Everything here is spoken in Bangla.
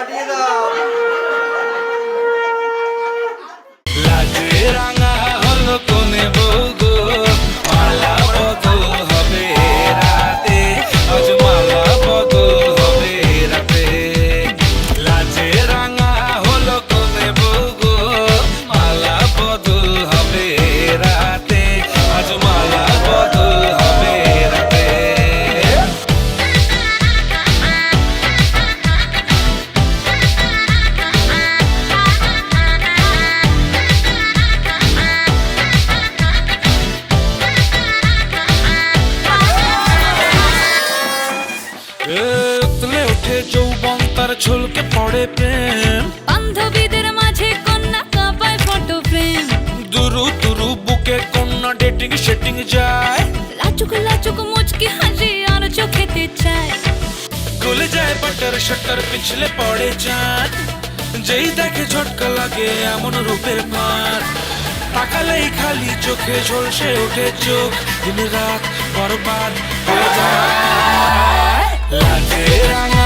পাঠিয়ে দাও। লাজে রাঙা হলো কোনে বউ গো, মালা বদল হবে রাতে, আজ মালা বদল হবে রাতে। লাজে রাঙা হলো কোনে বউ গো, মালা বদল হবে রাতে, আজ মালা বদল হবে রাতে। উতলে ওঠে যৌবন তার ঝলকে পড়ে প্রেম, বান্ধবীদের মাঝে কন্যা কাঁপায় ফটো ফ্রেম। দুরু দুরু বুকে কন্যা ডেটিং সেটিং যায়, লাচুক লাচুক মুচকি হাসি আর চোখেতে চায়। গলে যায় বাটার শাটার পিছলে পড়ে চাঁদ, যেই দেখে ঝটকা লাগে এমন রূপের মার। তাকালেই খালি চোখে ঝলসে ওঠে চোখ, দিন রাত বরবাদ হয়ে যায়। লাজে রাঙা